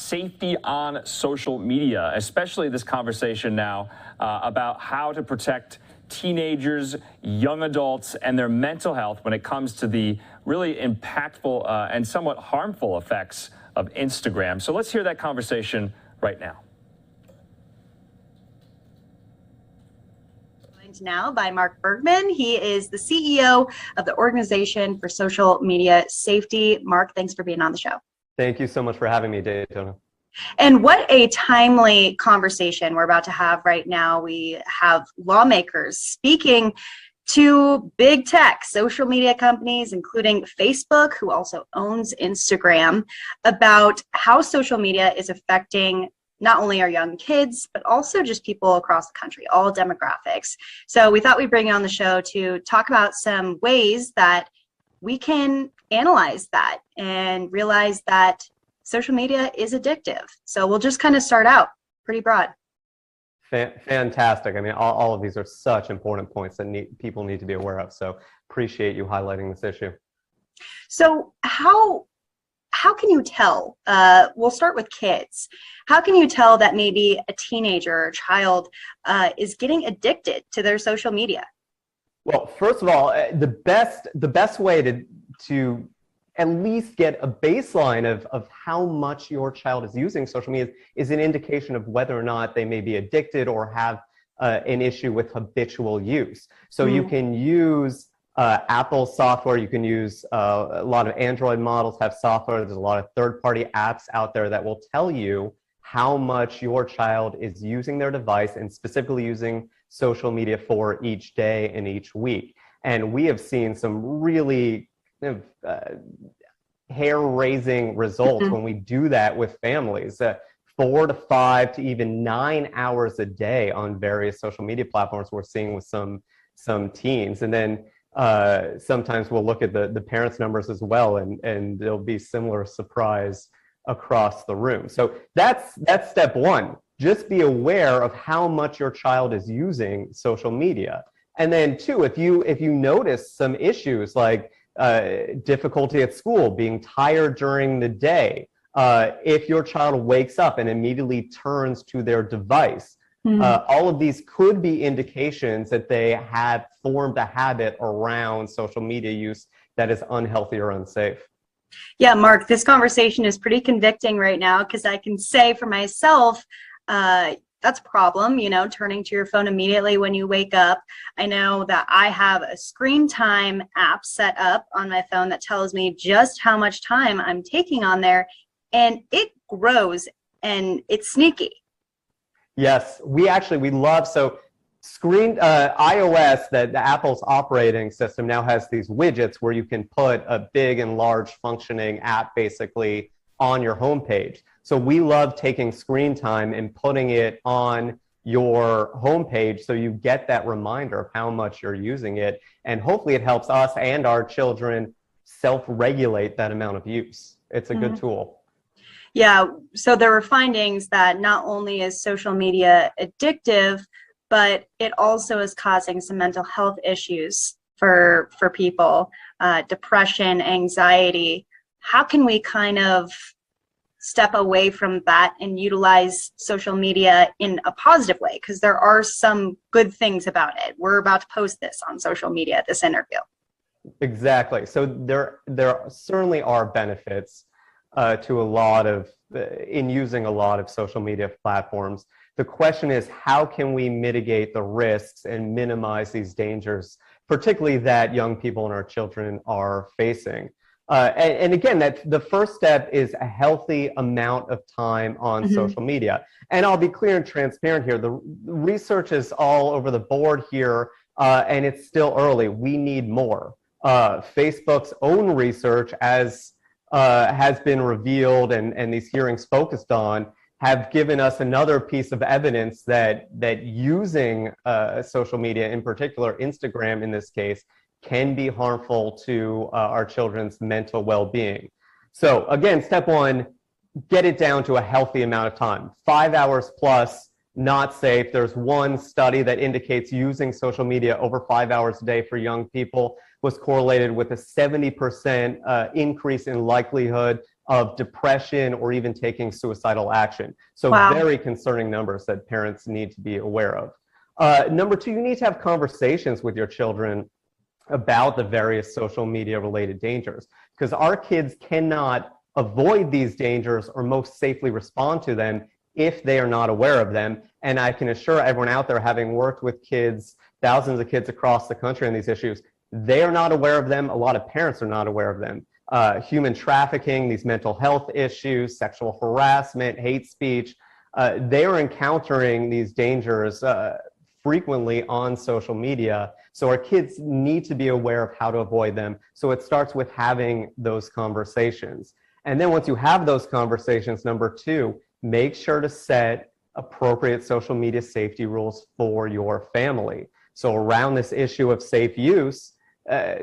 safety on social media, especially this conversation now about how to protect teenagers, young adults, and their mental health when it comes to the really impactful and somewhat harmful effects of Instagram. So let's hear that conversation right now. Joined now by Mark Bergman. He is the CEO of the Organization for Social Media Safety. Mark, thanks for being on the show. Thank you so much for having me, Daytona. And what a timely conversation we're about to have right now. We have lawmakers speaking to big tech, social media companies, including Facebook, who also owns Instagram, about how social media is affecting not only our young kids, but also just people across the country, all demographics. So we thought we'd bring you on the show to talk about some ways that we can analyze that and realize that social media is addictive. So we'll just kind of start out pretty broad. Fantastic. I mean, all of these are such important points that people need to be aware of. So appreciate you highlighting this issue. So how can you tell, we'll start with kids. How can you tell that maybe a teenager or a child is getting addicted to their social media? Well, first of all, the best way to at least get a baseline of how much your child is using social media is an indication of whether or not they may be addicted or have an issue with habitual use. So you can use Apple software, you can use a lot of Android models have software, there's a lot of third-party apps out there that will tell you how much your child is using their device and specifically using social media for each day and each week. And we have seen some really hair-raising results when we do that with families. 4 to 5 to even 9 hours a day on various social media platforms we're seeing with some teens. And then sometimes we'll look at the parents' numbers as well, and there'll be similar surprise across the room. So that's step one. Just be aware of how much your child is using social media. And then two, if you notice some issues like difficulty at school, being tired during the day, if your child wakes up and immediately turns to their device, all of these could be indications that they have formed a habit around social media use that is unhealthy or unsafe. Yeah, Mark, this conversation is pretty convicting right now because I can say for myself, that's a problem, turning to your phone immediately when you wake up. I know that I have a screen time app set up on my phone that tells me just how much time I'm taking on there, and it grows and it's sneaky. Yes, we love, so iOS, the Apple's operating system now has these widgets where you can put a big and large functioning app basically on your homepage. So we love taking screen time and putting it on your homepage so you get that reminder of how much you're using it. And hopefully it helps us and our children self-regulate that amount of use. It's a good tool. Yeah, so there were findings that not only is social media addictive, but it also is causing some mental health issues for people, depression, anxiety. How can we kind of step away from that and utilize social media in a positive way? Because there are some good things about it. We're about to post this on social media, this interview. Exactly. So there certainly are benefits to a lot of, in using a lot of social media platforms. The question is, how can we mitigate the risks and minimize these dangers, particularly that young people and our children are facing? And again, the first step is a healthy amount of time on social media. And I'll be clear and transparent here. The research is all over the board here, and it's still early. We need more. Facebook's own research, as has been revealed and these hearings focused on, have given us another piece of evidence that using social media, in particular Instagram in this case, can be harmful to our children's mental well-being. So again, step one, get it down to a healthy amount of time. 5 hours plus, not safe. There's one study that indicates using social media over 5 hours a day for young people was correlated with a 70% increase in likelihood of depression or even taking suicidal action. So Wow. very concerning numbers that parents need to be aware of. Number two, you need to have conversations with your children about the various social media related dangers, because our kids cannot avoid these dangers or most safely respond to them if they are not aware of them. And I can assure everyone out there, having worked with kids, thousands of kids across the country on these issues, they are not aware of them. A lot of parents are not aware of them. Human trafficking, these mental health issues, sexual harassment, hate speech, they are encountering these dangers frequently on social media. So our kids need to be aware of how to avoid them. So it starts with having those conversations. And then once you have those conversations, number two, make sure to set appropriate social media safety rules for your family. So around this issue of safe use,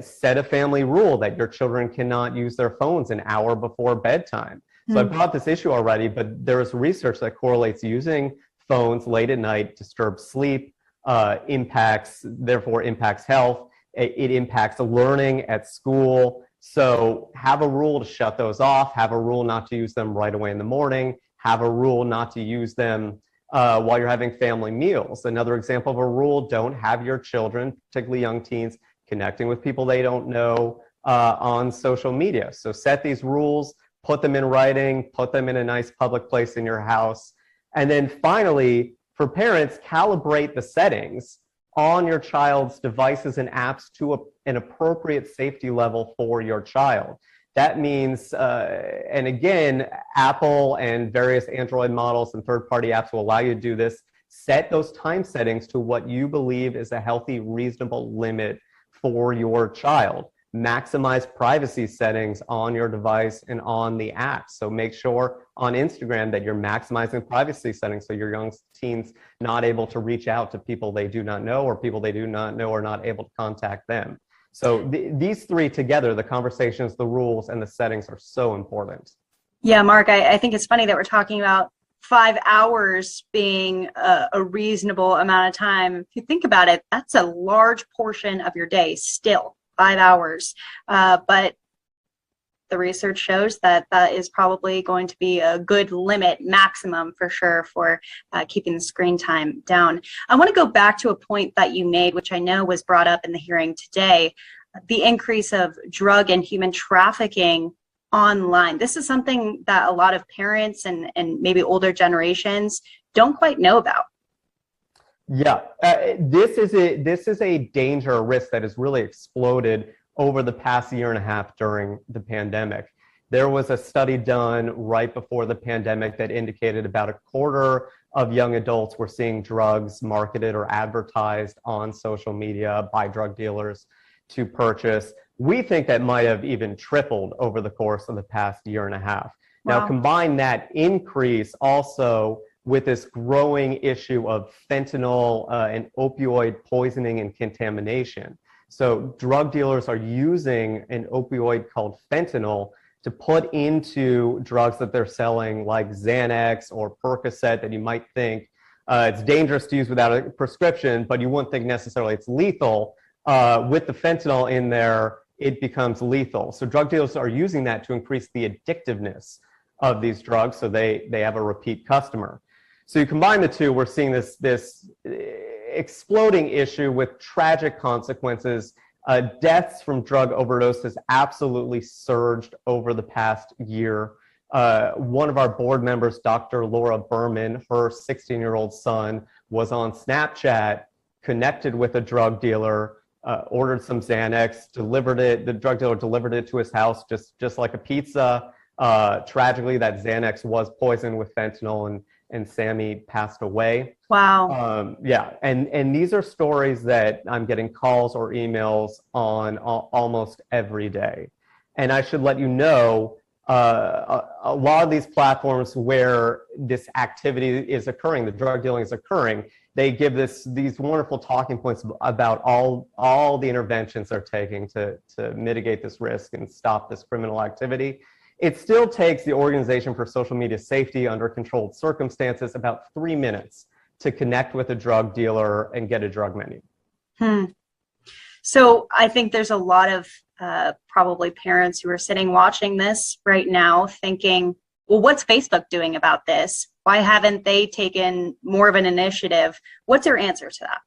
set a family rule that your children cannot use their phones an hour before bedtime. So I brought this issue already, but there is research that correlates using phones late at night disturbs sleep, therefore impacts health. It impacts learning at school. So have a rule to shut those off, have a rule not to use them right away in the morning, have a rule not to use them while you're having family meals. Another example of a rule, don't have your children, particularly young teens, connecting with people they don't know on social media. So set these rules, put them in writing, put them in a nice public place in your house. And then finally, for parents, calibrate the settings on your child's devices and apps to an appropriate safety level for your child. That means, and again, Apple and various Android models and third-party apps will allow you to do this. Set those time settings to what you believe is a healthy, reasonable limit for your child. Maximize privacy settings on your device and on the app. So make sure on Instagram that you're maximizing privacy settings so your young teens not able to reach out to people they do not know, or people they do not know are not able to contact them. So these three together, the conversations, the rules, and the settings, are so important. Yeah, Mark, I think it's funny that we're talking about 5 hours being a reasonable amount of time. If you think about it, that's a large portion of your day still. 5 hours, but the research shows that that is probably going to be a good limit, maximum for sure, for keeping the screen time down. I want to go back to a point that you made, which I know was brought up in the hearing today, the increase of drug and human trafficking online. This is something that a lot of parents and maybe older generations don't quite know about. Yeah, this is a danger, a risk that has really exploded over the past year and a half during the pandemic. There was a study done right before the pandemic that indicated about a quarter of young adults were seeing drugs marketed or advertised on social media by drug dealers to purchase. We think that might have even tripled over the course of the past year and a half. Wow. Now, combine that increase also with this growing issue of fentanyl and opioid poisoning and contamination. So drug dealers are using an opioid called fentanyl to put into drugs that they're selling, like Xanax or Percocet, that you might think it's dangerous to use without a prescription, but you wouldn't think necessarily it's lethal. With the fentanyl in there, it becomes lethal. So drug dealers are using that to increase the addictiveness of these drugs, so they have a repeat customer. So you combine the two, we're seeing this exploding issue with tragic consequences. Deaths from drug overdoses absolutely surged over the past year. One of our board members, Dr. Laura Berman, her 16-year-old son was on Snapchat, connected with a drug dealer, ordered some Xanax, delivered it. The drug dealer delivered it to his house just like a pizza. Tragically, that Xanax was poisoned with fentanyl, and Sammy passed away. Wow. Yeah, and these are stories that I'm getting calls or emails on almost every day. And I should let you know, a lot of these platforms where this activity is occurring, the drug dealing is occurring, they give these wonderful talking points about all the interventions they're taking to mitigate this risk and stop this criminal activity. It still takes the Organization for Social Media Safety, under controlled circumstances, about 3 minutes to connect with a drug dealer and get a drug menu. So I think there's a lot of probably parents who are sitting watching this right now thinking, well, what's Facebook doing about this? Why haven't they taken more of an initiative? What's your answer to that?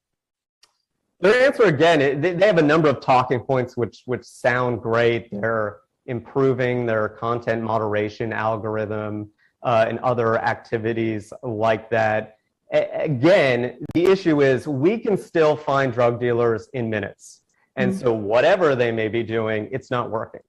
Their answer, again, they have a number of talking points which sound great. They're improving their content moderation algorithm and other activities like that. Again, the issue is we can still find drug dealers in minutes. And so whatever they may be doing, it's not working.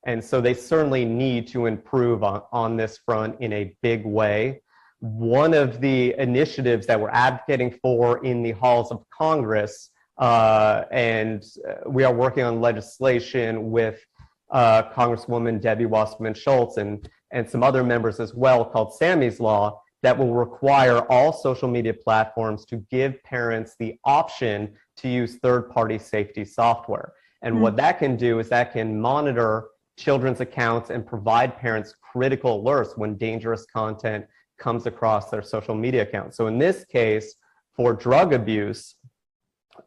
And so they certainly need to improve on this front in a big way. One of the initiatives that we're advocating for in the halls of Congress, and we are working on legislation with Congresswoman Debbie Wasserman Schultz and some other members as well, called Sammy's Law, that will require all social media platforms to give parents the option to use third-party safety software. And what that can do is that can monitor children's accounts and provide parents critical alerts when dangerous content comes across their social media accounts. So in this case, for drug abuse,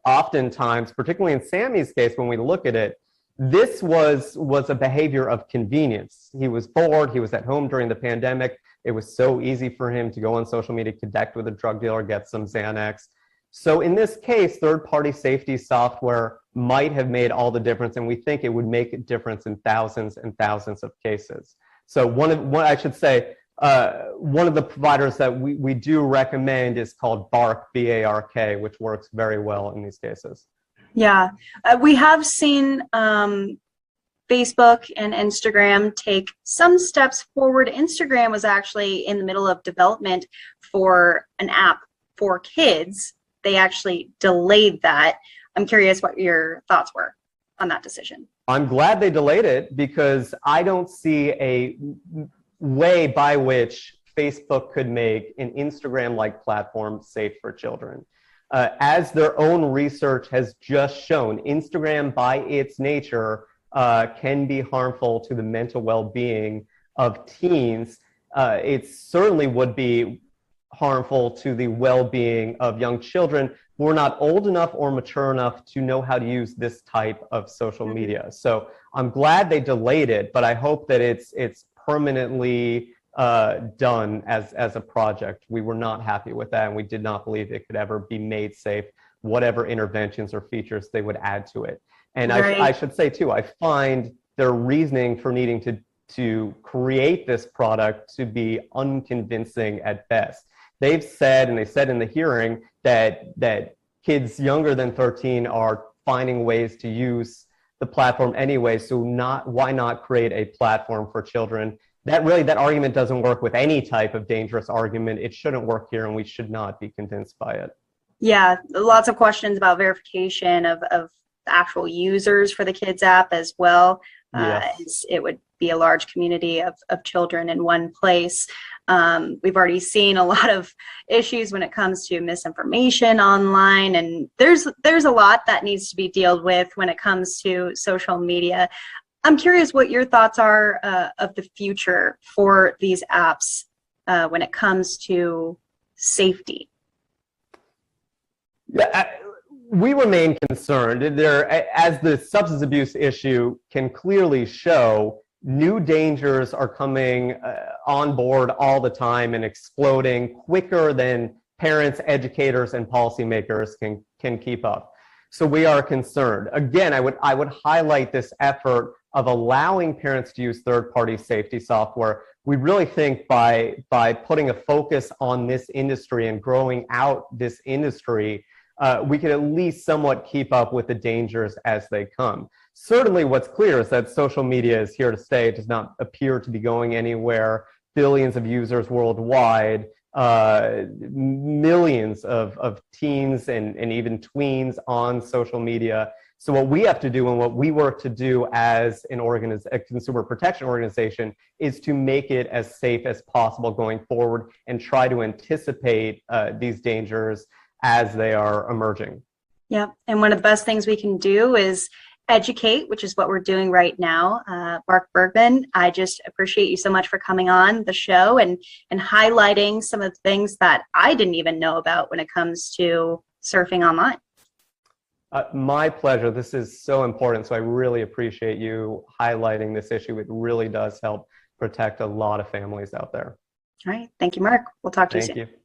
oftentimes, particularly in Sammy's case, when we look at it, this was a behavior of convenience. He was bored, he was at home during the pandemic. It was so easy for him to go on social media, connect with a drug dealer, get some Xanax. So in this case, third-party safety software might have made all the difference, and we think it would make a difference in thousands and thousands of cases. So one of the providers that we do recommend is called Bark, B-A-R-K, which works very well in these cases. Yeah, we have seen Facebook and Instagram take some steps forward. Instagram was actually in the middle of development for an app for kids. They actually delayed that. I'm curious what your thoughts were on that decision. I'm glad they delayed it because I don't see a way by which Facebook could make an Instagram-like platform safe for children. As their own research has just shown, Instagram by its nature can be harmful to the mental well-being of teens. It certainly would be harmful to the well-being of young children who are not old enough or mature enough to know how to use this type of social media. So I'm glad they delayed it, but I hope that it's permanently done as a project. We were not happy with that, and we did not believe it could ever be made safe, whatever interventions or features they would add to it. And Right. I should say too, I find their reasoning for needing to create this product to be unconvincing at best. They've said, and they said in the hearing, that kids younger than 13 are finding ways to use the platform anyway, so why not create a platform for children? That argument doesn't work with any type of dangerous argument. It shouldn't work here, and we should not be convinced by it. Yeah, lots of questions about verification of the actual users for the kids app as well. Yes. It would be a large community of children in one place. We've already seen a lot of issues when it comes to misinformation online, and there's a lot that needs to be dealt with when it comes to social media. I'm curious what your thoughts are of the future for these apps when it comes to safety. Yeah, we remain concerned. As the substance abuse issue can clearly show, new dangers are coming on board all the time and exploding quicker than parents, educators, and policymakers can keep up. So we are concerned. Again, I would highlight this effort of allowing parents to use third-party safety software. We really think by putting a focus on this industry and growing out this industry, we can at least somewhat keep up with the dangers as they come. Certainly what's clear is that social media is here to stay. It does not appear to be going anywhere. Billions of users worldwide, millions of teens and even tweens on social media. So what we have to do and what we work to do as a consumer protection organization is to make it as safe as possible going forward and try to anticipate these dangers as they are emerging. Yeah, and one of the best things we can do is educate, which is what we're doing right now. Mark Bergman, I just appreciate you so much for coming on the show and highlighting some of the things that I didn't even know about when it comes to surfing online. My pleasure. This is so important. So I really appreciate you highlighting this issue. It really does help protect a lot of families out there. All right. Thank you, Mark. We'll talk to you soon. Thank you.